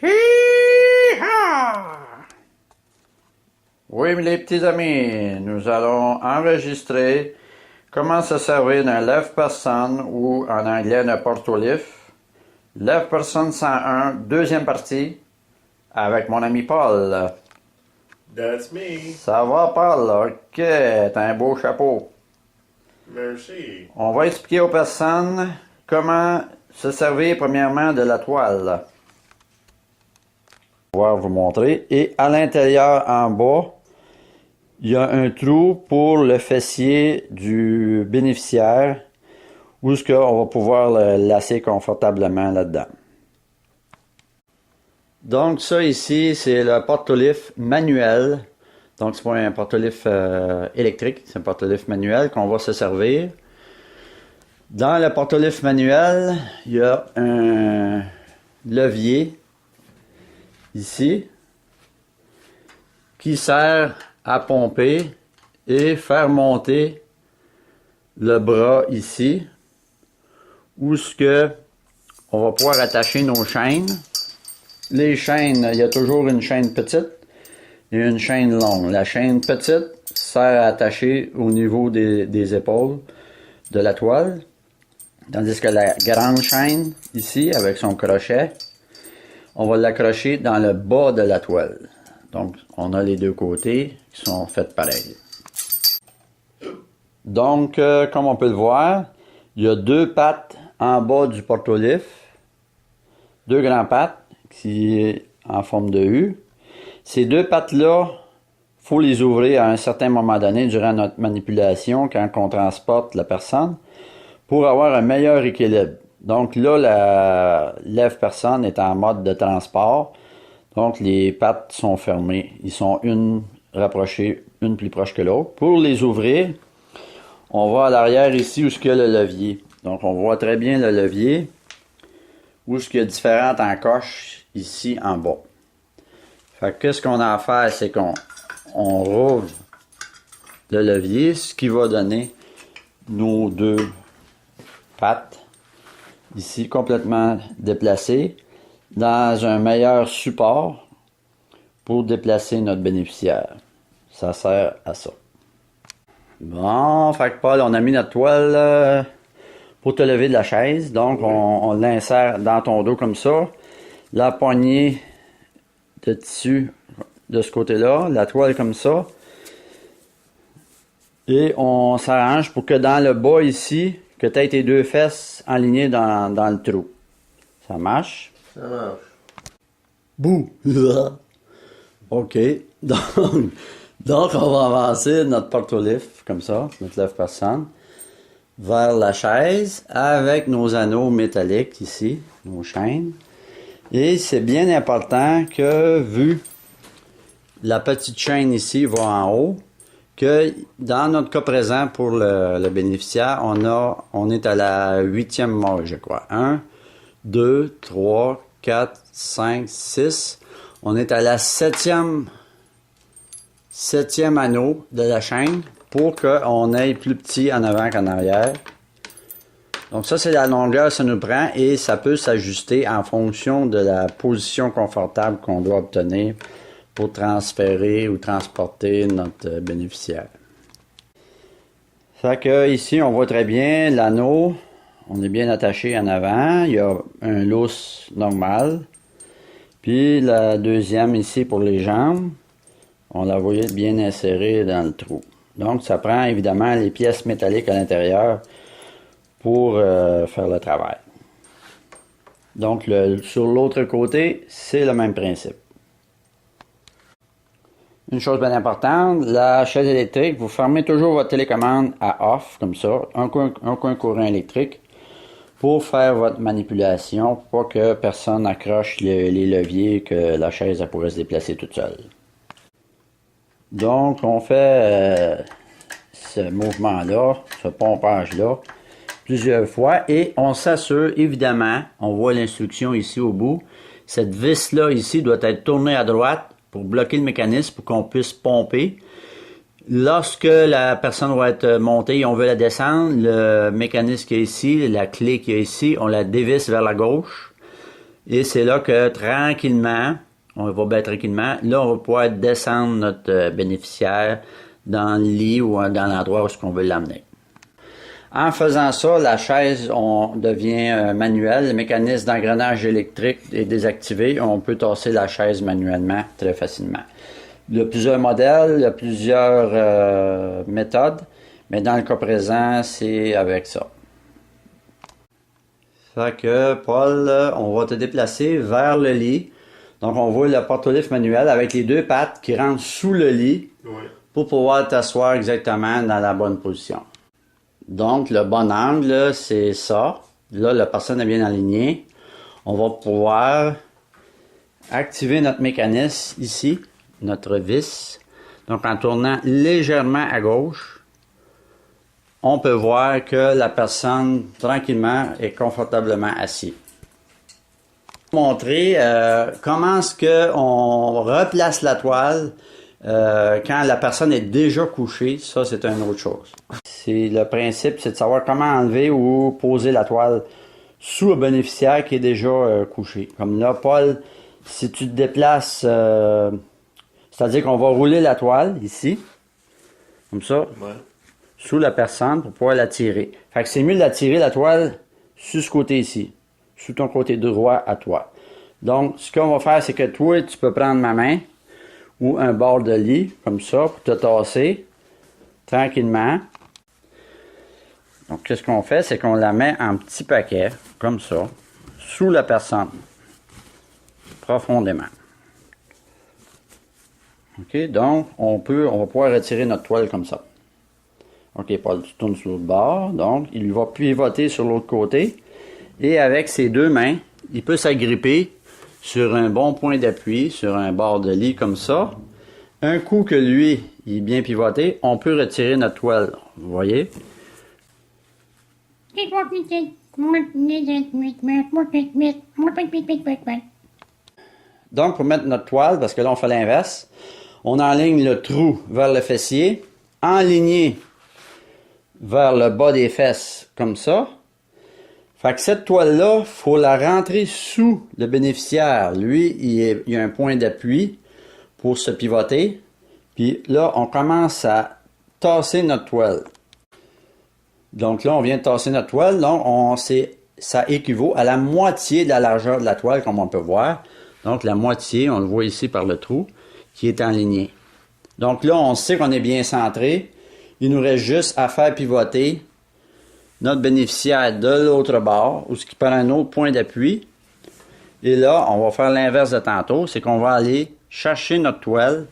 Hi-ha! Oui, les petits amis, nous allons enregistrer comment se servir d'un lève-personne ou en anglais d'un porte-au-lift. Lève-personne 101, deuxième partie, avec mon ami Paul. That's me. Ça va, Paul? Ok, t'as un beau chapeau. Merci. On va expliquer aux personnes comment se servir premièrement de la toile. On va vous montrer. Et à l'intérieur, en bas, il y a un trou pour le fessier du bénéficiaire où ce qu'on va pouvoir le lasser confortablement là-dedans. Donc ça ici, c'est le porte-au-lift manuel. Donc c'est pas un porte-au-lift électrique, c'est un porte-au-lift manuel qu'on va se servir. Dans le porte-au-lift manuel, il y a un levier ici qui sert à pomper et faire monter le bras ici où ce que on va pouvoir attacher nos chaînes. Les chaînes, il y a toujours une chaîne petite et une chaîne longue. La chaîne petite sert à attacher au niveau des épaules de la toile, tandis que la grande chaîne ici avec son crochet, on va l'accrocher dans le bas de la toile. Donc, on a les deux côtés qui sont faits pareil. Donc, comme on peut le voir, il y a deux pattes en bas du porte-au-lift, deux grands pattes qui est en forme de U. Ces deux pattes-là, il faut les ouvrir à un certain moment donné durant notre manipulation quand on transporte la personne pour avoir un meilleur équilibre. Donc là, la lève-personne est en mode de transport. Donc, les pattes sont fermées. Ils sont une rapprochées, une plus proche que l'autre. Pour les ouvrir, on va à l'arrière ici où il y a le levier. Donc, on voit très bien le levier où il y a différentes encoches ici en bas. Fait que qu'est-ce qu'on a à faire, c'est qu'on rouvre le levier, ce qui va donner nos deux pattes ici complètement déplacées dans un meilleur support pour déplacer notre bénéficiaire. Ça sert à ça. Bon, fait que Paul, on a mis notre toile pour te lever de la chaise. Donc, on l'insère dans ton dos comme ça. La poignée de tissu de ce côté-là, la toile comme ça. Et on s'arrange pour que dans le bas ici, que tu aies tes deux fesses alignées dans le trou. Ça marche? Ça marche. Bouh! OK. Donc, on va avancer notre porte-au-lift, comme ça, notre lève-personne, vers la chaise avec nos anneaux métalliques ici, nos chaînes. Et c'est bien important que, vu la petite chaîne ici va en haut, que dans notre cas présent pour le bénéficiaire, on est à la 8e molle, je crois. 1, 2, 3, 4, 5, 6. On est à la 7e anneau de la chaîne pour qu'on aille plus petit en avant qu'en arrière. Donc ça, c'est la longueur que ça nous prend et ça peut s'ajuster en fonction de la position confortable qu'on doit obtenir pour transférer ou transporter notre bénéficiaire. Fait que ici, on voit très bien l'anneau. On est bien attaché en avant. Il y a un lousse normal. Puis la deuxième ici pour les jambes, on la voyait bien insérée dans le trou. Donc ça prend évidemment les pièces métalliques à l'intérieur pour faire le travail. Donc sur l'autre côté, c'est le même principe. Une chose bien importante, la chaise électrique, vous fermez toujours votre télécommande à off, comme ça, un coin courant électrique, pour faire votre manipulation, pour pas que personne accroche les leviers, que la chaise elle pourrait se déplacer toute seule. Donc, on fait ce mouvement-là, ce pompage-là, plusieurs fois, et on s'assure, évidemment, on voit l'instruction ici au bout, cette vis-là ici doit être tournée à droite pour bloquer le mécanisme, pour qu'on puisse pomper. Lorsque la personne va être montée et on veut la descendre, le mécanisme qui est ici, la clé qui est ici, on la dévisse vers la gauche. Et c'est là que tranquillement, on va bien tranquillement, là on va pouvoir descendre notre bénéficiaire dans le lit ou dans l'endroit où on veut l'amener. En faisant ça, la chaise devient manuelle. Le mécanisme d'engrenage électrique est désactivé. On peut tasser la chaise manuellement très facilement. Il y a plusieurs modèles, il y a plusieurs méthodes, mais dans le cas présent, c'est avec ça. Fait que, Paul, on va te déplacer vers le lit. Donc, on voit le porte-livre manuel avec les deux pattes qui rentrent sous le lit pour pouvoir t'asseoir exactement dans la bonne position. Donc, le bon angle, c'est ça. Là, la personne est bien alignée. On va pouvoir activer notre mécanisme ici, notre vis. Donc, en tournant légèrement à gauche, on peut voir que la personne, tranquillement, est confortablement assise. Montrer comment est-ce qu'on replace la toile quand la personne est déjà couchée. Ça, c'est une autre chose. Le principe, c'est de savoir comment enlever ou poser la toile sous le bénéficiaire qui est déjà couché. Comme là, Paul, si tu te déplaces, c'est-à-dire qu'on va rouler la toile ici, comme ça, sous la personne pour pouvoir la tirer. Fait que c'est mieux de la tirer, la toile, sur ce côté ici, sous ton côté droit à toi. Donc, ce qu'on va faire, c'est que toi, tu peux prendre ma main ou un bord de lit, comme ça, pour te tasser tranquillement. Donc, qu'est-ce qu'on fait? C'est qu'on la met en petits paquets, comme ça, sous la personne, profondément. OK? Donc, on va pouvoir retirer notre toile comme ça. OK, Paul, tu tournes sur l'autre bord. Donc, il va pivoter sur l'autre côté. Et avec ses deux mains, il peut s'agripper sur un bon point d'appui, sur un bord de lit comme ça. Un coup que lui, il est bien pivoté, on peut retirer notre toile. Vous voyez? Donc, pour mettre notre toile, parce que là, on fait l'inverse, on enligne le trou vers le fessier, enligné vers le bas des fesses, comme ça. Fait que cette toile-là, il faut la rentrer sous le bénéficiaire. Lui, il y a un point d'appui pour se pivoter. Puis là, on commence à tasser notre toile. Donc là, on vient de tasser notre toile. Donc, ça équivaut à la moitié de la largeur de la toile, comme on peut voir. Donc, la moitié, on le voit ici par le trou, qui est enligné. Donc là, on sait qu'on est bien centré. Il nous reste juste à faire pivoter notre bénéficiaire de l'autre bord, ou ce qui prend un autre point d'appui. Et là, on va faire l'inverse de tantôt, c'est qu'on va aller chercher notre toile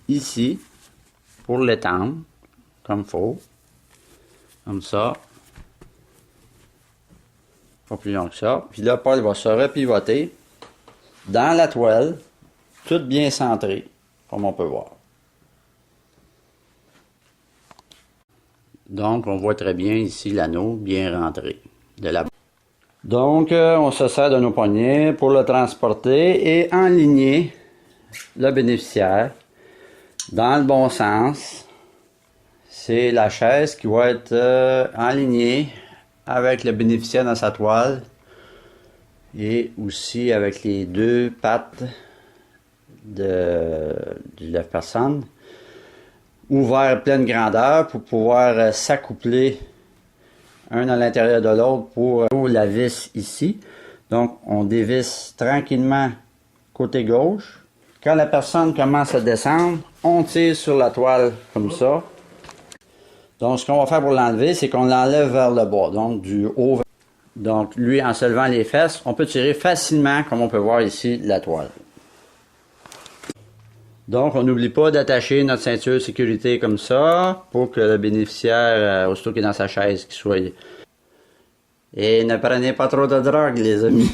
ici pour l'étendre, comme il faut. Comme ça. Pas plus long que ça. Puis là, Paul va se repivoter dans la toile, tout bien centré, comme on peut voir. Donc, on voit très bien ici l'anneau bien rentré. Donc, on se sert de nos poignets pour le transporter et enligner le bénéficiaire dans le bon sens. C'est la chaise qui va être enlignée avec le bénéficiaire dans sa toile et aussi avec les deux pattes de la personne ouvert pleine grandeur pour pouvoir s'accoupler un à l'intérieur de l'autre pour la vis ici. Donc, on dévisse tranquillement côté gauche. Quand la personne commence à descendre, on tire sur la toile comme ça. Donc, ce qu'on va faire pour l'enlever, c'est qu'on l'enlève vers le bas, donc du haut vers... Donc, lui, en se levant les fesses, on peut tirer facilement, comme on peut voir ici, la toile. Donc, on n'oublie pas d'attacher notre ceinture de sécurité comme ça, pour que le bénéficiaire, aussitôt qu'il est dans sa chaise, qu'il soit... Et ne prenez pas trop de drogue, les amis.